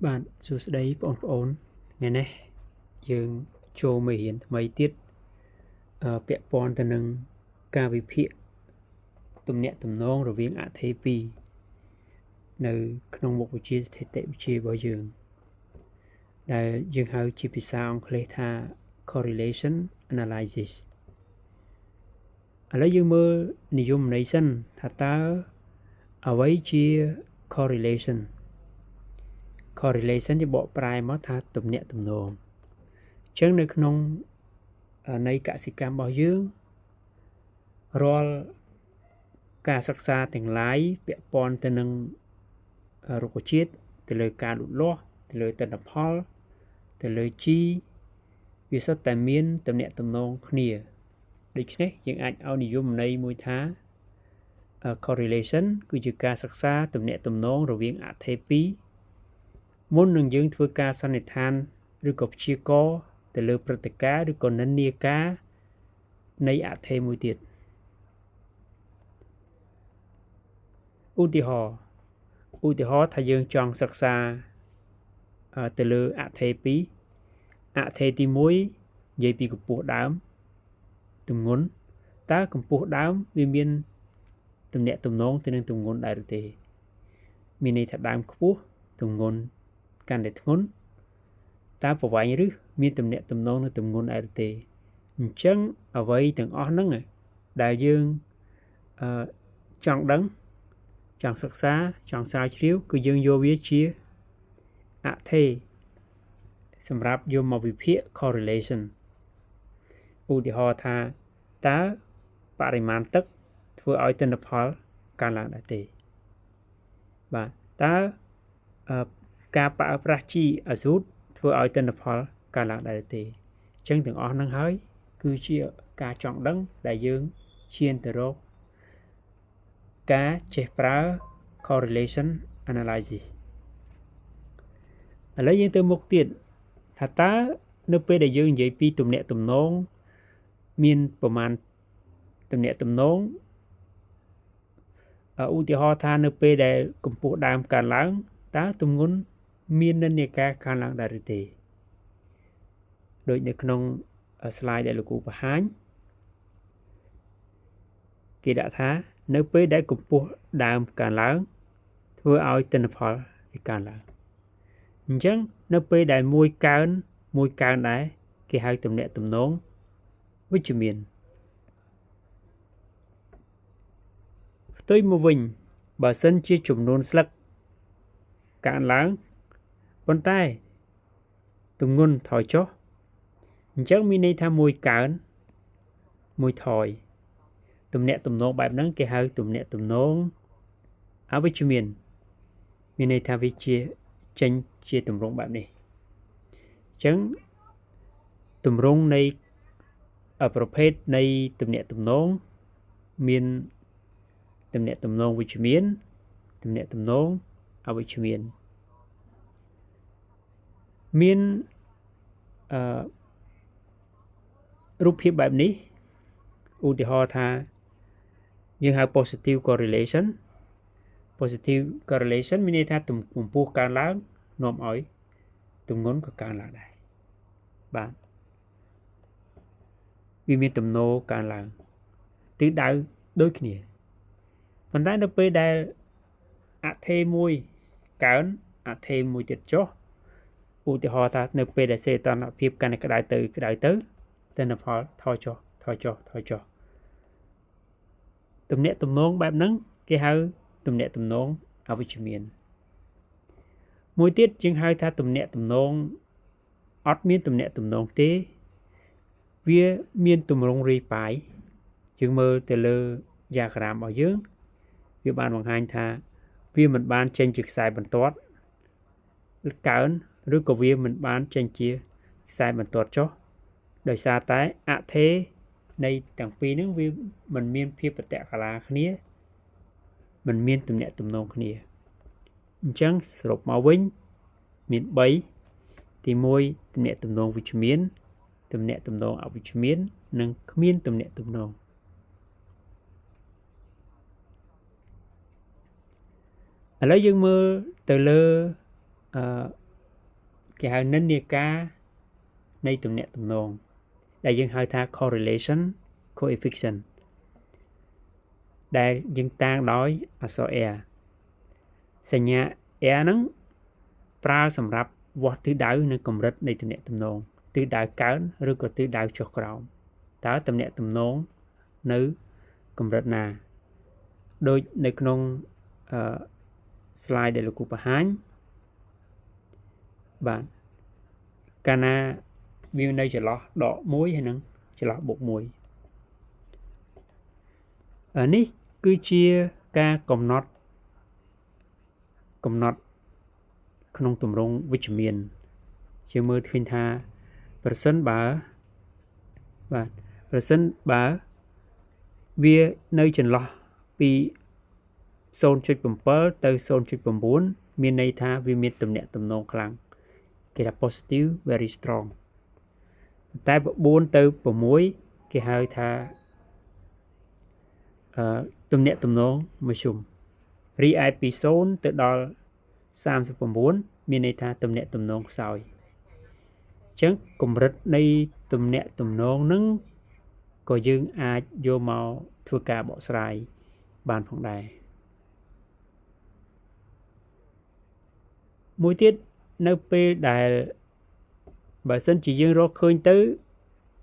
Bạnសួស្តីបងប្អូនថ្ងៃនេះយើងចូលមេរៀនថ្មីទៀតពាក់ព័ន្ធទៅនឹងការវិភាគទំនាក់ទំនងរវាងអថេពីរនៅក្នុងមុខវិជ្ជាស្ថិតិវិទ្យារបស់យើងដែលយើងហៅជាភាសាអង់គ្លេសថា correlation analysis ឥឡូវយើងមើលនិយមន័យសិនថាតើអ្វីជា correlation ជាបកប្រែមកថាទំនាក់ទំនងអញ្ចឹងនៅក្នុងន័យកសិកម្មរបស់យើងរាល់ការសិក្សាទាំងឡាយពាក់ព័ន្ធទៅនឹងរុក្ខជាតិទៅលើការលូតលាស់ទៅលើទិន្នផលទៅលើជីវាសុទ្ធតែមានទំនាក់ទំនងគ្នាដូច្នេះយើងអាចឲ្យនិយមន័យមួយថា correlation គឺជាការសិក្សាទំនាក់ទំនងរវាងអថេពីរមុននឹងយើងធ្វើការសន្និដ្ឋានឬក៏ព្យាករណ៍ទៅលើព្រឹត្តិការណ៍ឬក៏និន្នាការនៃអថេមួយទៀតឧទាហរណ៍ថាយើងចង់សិក្សាទៅលើអថេពីរអថេទី1និយាយពីកម្ពស់ដើមទម្ងន់តើកម្ពស់ដើមវាមានទំនាក់ទំនងទៅនឹងទម្ងន់ដែរឬទេមានន័យថាដើមខ្ពស់ទម្ងន់កាន់តែធ្ងន់តើប្រវែងឫសមានទំនាក់ទំនងនឹងទម្ងន់ដែរឬទេអញ្ចឹងអ្វីទាំងអស់ហ្នឹងដែលយើងចង់ដឹងចង់សិក្សាចង់ស្រាវជ្រាវគឺយើងយកវាជាអថេសម្រាប់យកមកវិភាគ correlation ឧទាហរណ៍ថាតើបរិមាណទឹកធ្វើឲ្យទិន្នផលកើនឡើងដែរទេបាទតើការប្រើប្រាស់ជីអាស៊ូតធ្វើឲ្យទិន្នផលកើនឡើងដែរទេអញ្ចឹងទាំងអស់ហ្នឹងហើយគឺជាការចង់ដឹងដែលយើងឈានទៅរកការចេះប្រើ correlation analysis ឥឡូវយើងទៅមុខទៀតថាតើនៅពេលដែលយើងនិយាយពីទំនាក់ទំនងមានប្រមាណទំនាក់ទំនងឧទាហរណ៍ថានៅពេលដែលកម្ពស់ដើមកើនឡើងតើទម្ងន់មាននិន្នាការកើនឡើងដែរឬទេដូចនៅក្នុង slide ដែលលោកគ្រូបង្ហាញគេដាក់ថានៅពេលដែលកម្ពស់ដើមកើនឡើងធ្វើឲ្យទិន្នផលវាកើនឡើងអញ្ចឹងនៅពេលដែលមួយកើនដែរគេហៅទំនាក់ទំនងវិជ្ជមានផ្ទុយមកវិញបើសិនជាចំនួនស្លឹកកើនឡើងប៉ុន្តែទម្ងន់ថយចុះអញ្ចឹងមានន័យថាមួយកើនមួយថយទំនាក់ទំនងបែបហ្នឹងគេហៅទំនាក់ទំនងអវិជ្ជមានមានន័យថាវាជាចេញជាទម្រង់បែបនេះអញ្ចឹងទម្រង់នៃប្រភេទនៃទំនាក់ទំនងមានទំនាក់ទំនងវិជ្ជមានទំនាក់ទំនងអវិជ្ជមានមានរូបភាពបែបនេះឧទាហរណ៍ថាយើងហៅ positive correlation មានន័យថាកម្ពស់កើនឡើងនាំឲ្យទម្ងន់ក៏កើនឡើងដែរបាទវាមានទំនោរកើនឡើងទិសដៅដូចគ្នាប៉ុន្តែនៅពេលដែលអថេមួយកើនអថេមួយទៀតចុះឧទាហរណ៍ថានៅពេលដែលសីតុណ្ហភាពកាន់តែក្តៅទៅទិន្នផលថយចុះទំនាក់ទំនងបែបហ្នឹងគេហៅទំនាក់ទំនងអវិជ្ជមានមួយទៀតយើងហៅថាទំនាក់ទំនងអត់មានទំនាក់ទំនងទេវាមានទម្រង់រាយប៉ាយយើងមើលទៅលើយ៉ាក្រាមរបស់យើងវាបានបង្ហាញថាវាមិនបានចេញជាខ្សែបន្ទាត់កើនឬក៏វាមិនបានចេញជាខ្សែបន្ទាត់ចុះដោយសារតែអថេនៃទាំងពីរហ្នឹងវាមិនមានភាពប្រតិកាឡាគ្នាមិនមានទំនាក់ទំនងគ្នាអញ្ចឹងសរុបមកវិញមាន3ទី1ទំនាក់ទំនងវិជ្ជមានទំនាក់ទំនងអវិជ្ជមាននិងគ្មានទំនាក់ទំនងឥឡូវយើងមើលទៅលើ គេហៅនិន្នាការនៃទំនាក់ទំនងដែលយើងហៅថា correlation coefficient ដែលយើងតាំងដោយអក្សរ R សញ្ញា R ហ្នឹងប្រើសម្រាប់វាស់ទិសដៅនិងកម្រិតនៃទំនាក់ទំនងទិសដៅកើនឬក៏ទិសដៅចុះក្រោមតើទំនាក់ទំនងនៅកម្រិតណាដូចនៅក្នុង slide ដែលលោកគ្រូបង្ហាញបាទកាលណាវានៅចន្លោះដក1ហើយនឹងចន្លោះបូក1នេះគឺជាការកំណត់ក្នុងទម្រង់វិជ្ជមានជាមើលឃើញថាប្រសិនបើវានៅចន្លោះពី 0.7 ទៅ 0.9 មានន័យថាវាមានទំនាក់ទំនងខ្លាំងគេថា positive very strong តែ9ទៅ6គេហៅថាទំនាក់ទំនងមធ្យមរីឯពី0ទៅដល់39មានន័យថាទំនាក់ទំនងខ្សោយអញ្ចឹងកម្រិតនៃទំនាក់ទំនងហ្នឹងក៏យើងអាចយកមកធ្វើការបកស្រាយបានផងដែរមួយទៀតនៅពេលដែលបើសិនជាយើងរកឃើញទៅ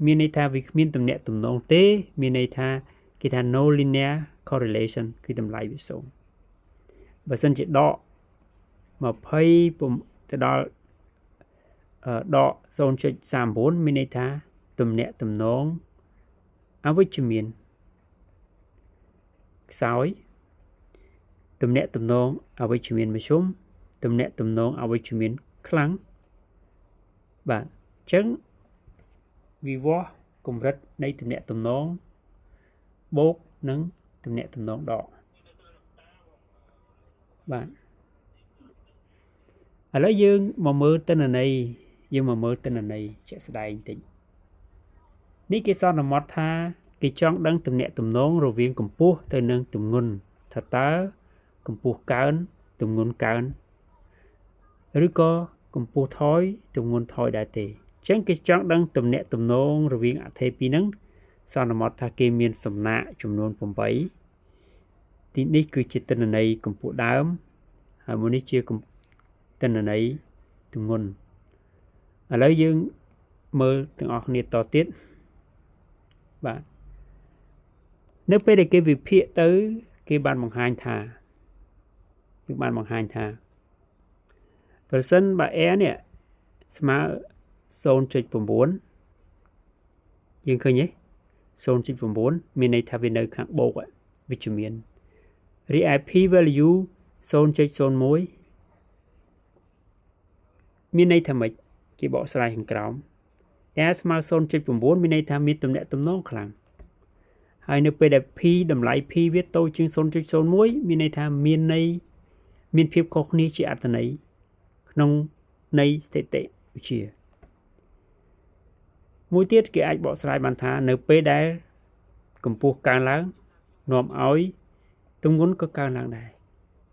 មានន័យថាវាគ្មានទំនាក់ទំនងទេមានន័យថាគេថា no linear correlation គឺតម្លៃវា0បើសិនជាដក20ទៅដល់ដក 0.39 មានន័យថាទំនាក់ទំនងអវិជ្ជមានខ្សោយទំនាក់ទំនងអវិជ្ជមានមធ្យមទំនាក់ទំនងអវិជ្ជមានខ្លាំងបាទអញ្ចឹងវិវត្តកម្រិតនៃទំនាក់ទំនងបូកនឹងទំនាក់ទំនងដកបាទឥឡូវយើងមកមើលទិន្នន័យជាក់ស្ដែងបន្តិចនេះគេសន្មតថាគេចង់ដឹងទំនាក់ទំនងរវាងកម្ពស់ទៅនឹងទម្ងន់ថាតើកម្ពស់កើនទម្ងន់កើនឬក៏កម្ពស់ថយទម្ងន់ថយដែរទេអញ្ចឹងគេចង់ដឹងទំនាក់ទំនងរវាងអថេពីហ្នឹងសន្មតថាគេមានសំណាកចំនួន8ទីនេះគឺជាទិន្នន័យកម្ពស់ដើមហើយមួយនេះជាទិន្នន័យទម្ងន់ឥឡូវយើងមើលទាំងអស់គ្នាតទៀតបាទនៅពេលដែលគេវិភាគទៅគេបានបង្ហាញថាប្រសិនបើ R នេះស្មើ 0.9 យើងឃើញទេ 0.9 មានន័យថាវានៅខាងបូកវិជ្ជមានរីឯ p value 0.01 មានន័យថាម៉េចគេបកស្រាយខាងក្រោម R ស្មើ 0.9 មានន័យថាមានទំនាក់ទំនងខ្លាំងហើយនៅពេលដែល p តម្លៃ p វាតូចជាង 0.01 មានន័យថាមានភាពខុសគ្នាជាអត្ថន័យក្នុងនៃស្ថិតិវិទ្យាមួយទៀតគេអាចបកស្រាយបានថានៅពេលដែលកម្ពស់កើនឡើងនាំឲ្យទម្ងន់ក៏កើនឡើងដែរ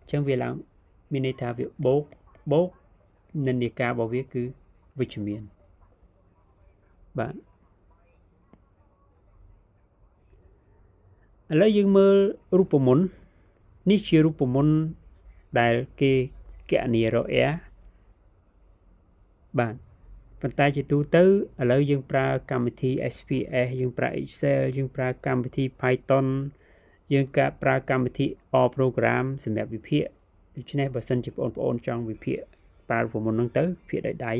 អញ្ចឹងវាឡើងមានន័យថាវាបូកនិន្នាការរបស់វាគឺវិជ្ជមានបាទឥឡូវយើងមើលរូបមន្តនេះជារូបមន្តដែលគេគណនារក R បាទប៉ុន្តែជាទូទៅឥឡូវយើងប្រើកម្មវិធី SPS យើងប្រើ Excel យើងប្រើកម្មវិធី Python យើងប្រើកម្មវិធី R program សម្រាប់វិភាគដូច្នេះបើសិនជាបងប្អូនចង់វិភាគប្រើរូបមន្តហ្នឹងទៅវិភាគដោយដៃ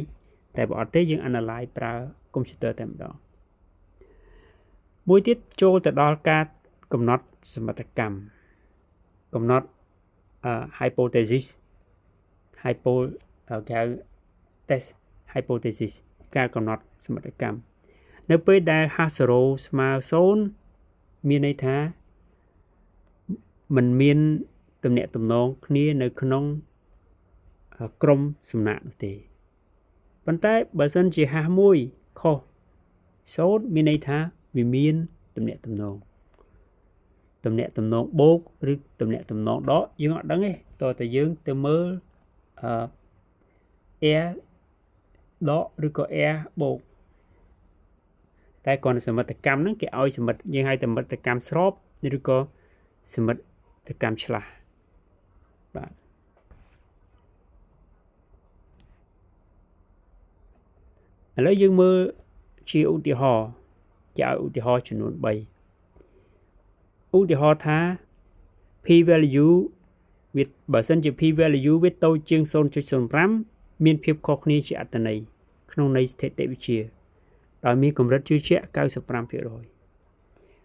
តែបើអត់ទេយើង analyze ប្រើ computer តែម្ដងមួយទៀតចូលទៅដល់ការកំណត់សមត្ថកម្មកំណត់hypothesis test hypothesis ការកំណត់សមត្ថកម្មនៅពេលដែល hash 0 ស្មើ0មានន័យថាมันមានទំនាក់ទំនងគ្នានៅក្នុងក្រុមសំណាក់នោះទេប៉ុន្តែបើសិនជា hash 1ខុស0មានន័យថាវាមានទំនាក់ទំនងបូកឬទំនាក់ទំនងដកយើងអត់ដឹងទេតើតើយើងទៅមើល ដកឬក៏ air បូកតែគ្រាន់តែសមិទ្ធកម្មហ្នឹងគេឲ្យសមិទ្ធយើងហៅសមិទ្ធកម្មស្របឬក៏សមិទ្ធកម្មឆ្លាស់បាទឥឡូវយើងមើលជាឧទាហរណ៍គេឲ្យឧទាហរណ៍ចំនួន3ឧទាហរណ៍ថា p value វាបើសិនជា p value វាតូចជាង 0.05 មានភាពខុសគ្នាជាអត្តន័យក្នុងន័យស្ថិតិវិទ្យាដោយមានកម្រិតជឿជាក់ 95%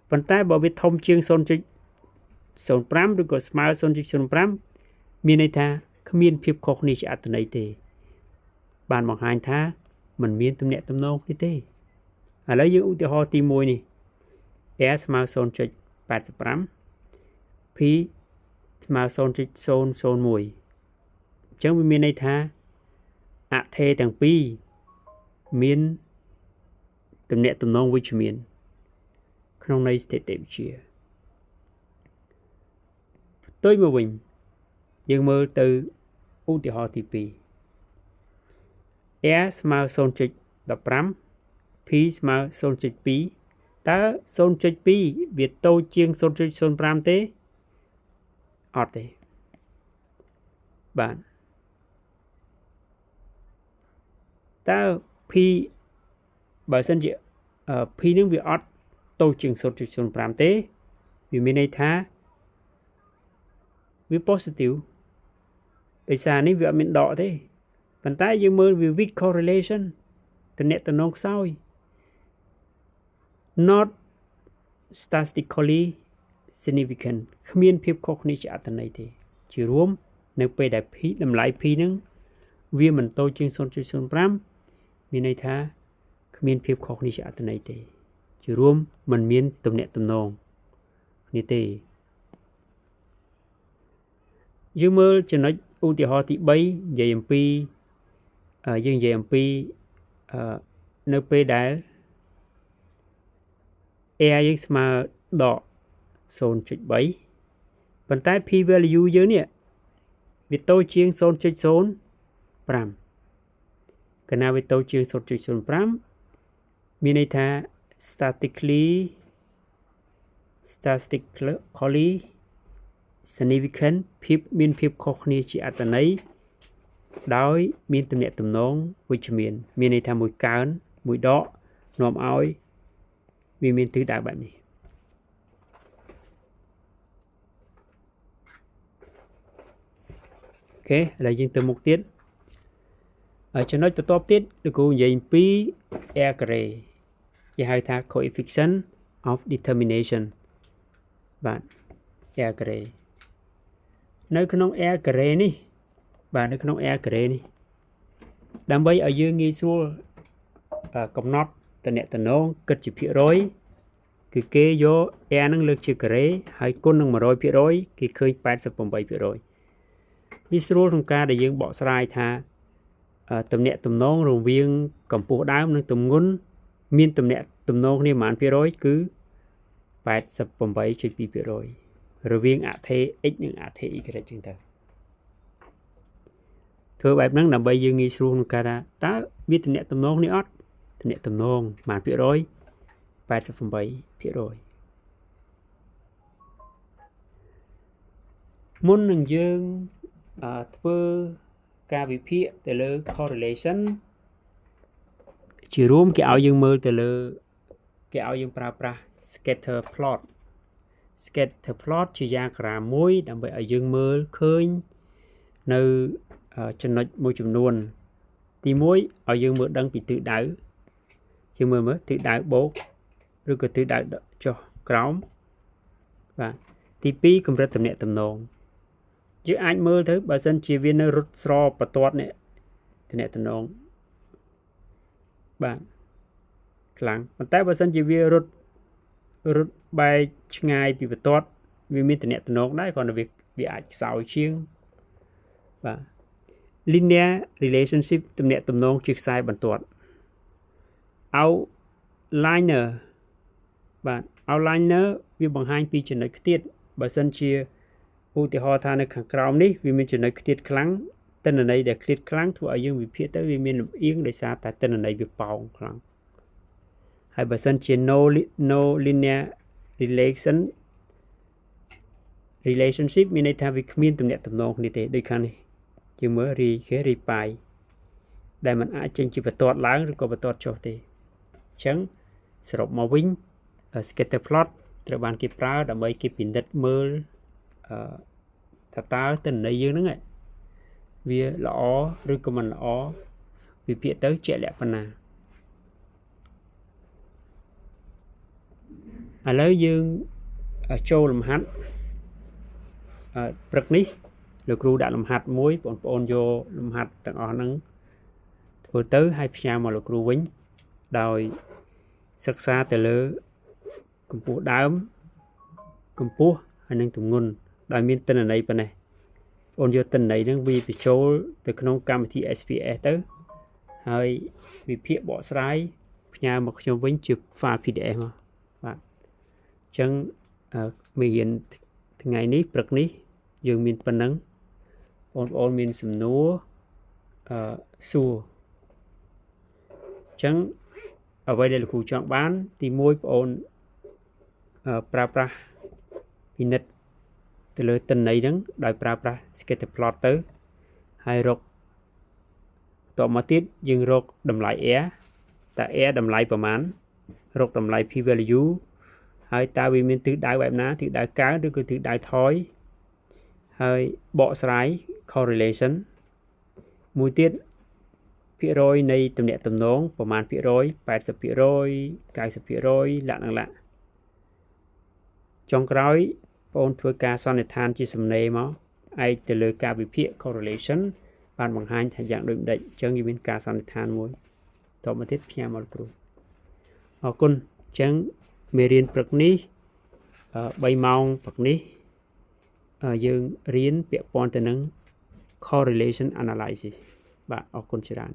ប៉ុន្តែបើវាធំជាង 0.05 ឬក៏ស្មើ 0.05 មានន័យថាគ្មានភាពខុសគ្នាជាអត្តន័យទេបានបង្ហាញថាมันមានទំនាក់ទំនងគ្នាទេឥឡូវយើងឧទាហរណ៍ទី1នេះ r ស្មើ 0.85 p ស្មើ 0.001 អញ្ចឹងវាមានន័យថាអថេរទាំងពីរមានទំនាក់ទំនងវិជ្ជមានក្នុងន័យស្ថិតិវិទ្យាផ្ទុយមកវិញយើងមើលទៅឧទាហរណ៍ទី2 r ស្មើ 0.15 p ស្មើ 0.2 តើ 0.2 វាតូចជាង 0.05 ទេអត់ទេបាទតើ p បើសិនជា p នឹងវាអត់តូចជាង 0.05 ទេវាមានន័យថាវា positive ដោយសារនេះវាអត់មានដកទេប៉ុន្តែយើងមើលវា weak correlation ទំនាក់ទំនងខ្សោយ not statistically significant គ្មានភាពខុសគ្នាជាអត្តន័យទេជារួមនៅពេលដែល p តម្លៃ p ហ្នឹងវាមិនតូចជាង 0.05 មានន័យថាគ្មានភាពខុសគ្នាជាអត្តន័យទេជារួមមិនមានទំនាក់ទំនងគ្នាទេយើងមើលចំណុចឧទាហរណ៍ទី3និយាយអំពីនៅពេលដែល air យើងស្មើដក 0.3 ប៉ុន្តែ p value យើងនេះវាតូចជាង 0.05 កាលណាវាតូចជាង 0.05 មានន័យថា statistically significant មានភាពខុសគ្នាជាអត្តន័យដោយមានទំនាក់ទំនងវិជ្ជមានមានន័យថាមួយកើនមួយដកនាំឲ្យវាមានទិសដៅបែបនេះអូខេឥឡូវយើងទៅមុខទៀតចំណុចបន្ទាប់ទៀតលោកគ្រូនិយាយអំពី R ការ៉េគេហៅថា coefficient of determination បាទ R ការ៉េនៅក្នុង R ការ៉េនេះបាទនៅក្នុង R ការ៉េនេះដើម្បីឲ្យយើងងាយស្រួលកំណត់តំណែងគិតជាភាគរយគឺគេយក R នឹងលើកជាការ៉េហើយគុណនឹង 100% គេឃើញ 88% វាស្រួលក្នុងការដែលយើងបកស្រាយថាតំណែងរវាងកម្ពស់ដើមនិងទម្ងន់មានតំណែងគ្នាប៉ុន្មានភាគរយគឺ 88.2% រវាងអថេរ x និងអថេរ y ចឹងទៅធ្វើបែបហ្នឹងដើម្បីយើងងាយស្រួលក្នុងការថាតើវាតំណែងនេះអត់តំណែងប៉ុន្មានភាគរយ 88% មុននឹងយើងធ្វើការវិភាគទៅលើ correlation ជារួមគេឲ្យយើងមើលទៅលើគេឲ្យយើងប្រើប្រាស់ scatter plot ជាយ៉ាក្រាមមួយដើម្បីឲ្យយើងមើលឃើញនៅចំណុចមួយចំនួនទី1ឲ្យយើងមើលដឹងពីទិសដៅយើងមើលទិសដៅបូកឬក៏ទិសដៅចុះក្រោមបាទទី2កម្រិតតំណែងយើងអាចមើលទៅបើសិនជាវានៅរត់ស្របបន្ទាត់នេះតំណែងបាទខ្លាំងប៉ុន្តែបើសិនជាវារត់បែកឆ្ងាយពីបន្ទាត់វាមានតំណែងដែរគ្រាន់តែវាអាចខ្សោយជាងបាទ linear relationship តំណែងជាខ្សែបន្ទាត់ outliner បាទ outliner វាបង្ហាញពីចំណុចខ្ទាតបើសិនជាឧទាហរណ៍ថានៅខាងក្រោមនេះវាមានចំណុចខ្ទាតខ្លាំង ទិន្នន័យដែលឃ្លាតខ្លាំងធ្វើឲ្យយើងវិភាគទៅវាមានលំអៀងដោយសារតែទិន្នន័យវាប៉ោងខ្លាំងហើយបើសិនជា no linear relationship មានន័យថាវាគ្មានទំនាក់ទំនងគ្នាទេដូចខាងនេះយើងមើលរីប៉ាយដែលมันអាចចេញជាបន្ទាត់ឡើងឬក៏បន្ទាត់ចុះទេអញ្ចឹងសរុបមកវិញ scatter plot ត្រូវបានគេប្រើដើម្បីគេពិនិត្យមើលថាតើទិន្នន័យយើងហ្នឹងវាល្អឬក៏មិនល្អវិភាគទៅជាក់លាក់ប៉ុណ្ណាឥឡូវយើងចូលលំហាត់ព្រឹកនេះលោកគ្រូដាក់លំហាត់មួយបងប្អូនយកលំហាត់ទាំងអស់ហ្នឹងធ្វើទៅហើយផ្ញើមកលោកគ្រូវិញដោយសិក្សាទៅលើកម្ពស់ដើមកម្ពស់ហើយនិងទម្ងន់ដោយមានទិន្នន័យប៉ុណ្ណេះអូនយកទិន្នន័យហ្នឹងវាបញ្ចូលទៅក្នុងកម្មវិធី SPS ទៅហើយវិភាគបកស្រាយផ្ញើមកខ្ញុំវិញជា file PDF មកបាទអញ្ចឹងមេរៀនថ្ងៃនេះព្រឹកនេះយើងមានប៉ុណ្ណឹងបងប្អូនមានសំណួរសួរអញ្ចឹងអ្វីដែលលោកគ្រូចង់បានទី1បងប្អូនប្រើប្រាស់ពិនិត្យទៅលើទិន្នន័យហ្នឹងដោយប្រើប្រាស់ scatter plot ទៅហើយរកតមកទៀតយើងរកតម្លៃ r តើ r តម្លៃប្រមាណរកតម្លៃ p value ហើយតើវាមានទិសដៅបែបណាទិសដៅកើនឬក៏ទិសដៅថយហើយបកស្រាយ correlation មួយទៀតភាគរយនៃទំនាក់ទំនងប្រមាណភាគរយ 80% 90% លក្ខណៈចុងក្រោយបងប្អូនធ្វើការសន្និដ្ឋានជាសំណេរមកឯកទៅលើការវិភាគ correlation បានបង្ហាញថាយ៉ាងដូចម្ដេចអញ្ចឹងវាមានការសន្និដ្ឋានមួយតមកទៀតផ្ញើមកគ្រូអរគុណអញ្ចឹងមេរៀនព្រឹកនេះ3ម៉ោងព្រឹកនេះយើងរៀនពាក់ព័ន្ធទៅនឹង correlation analysis បាទអរគុណច្រើន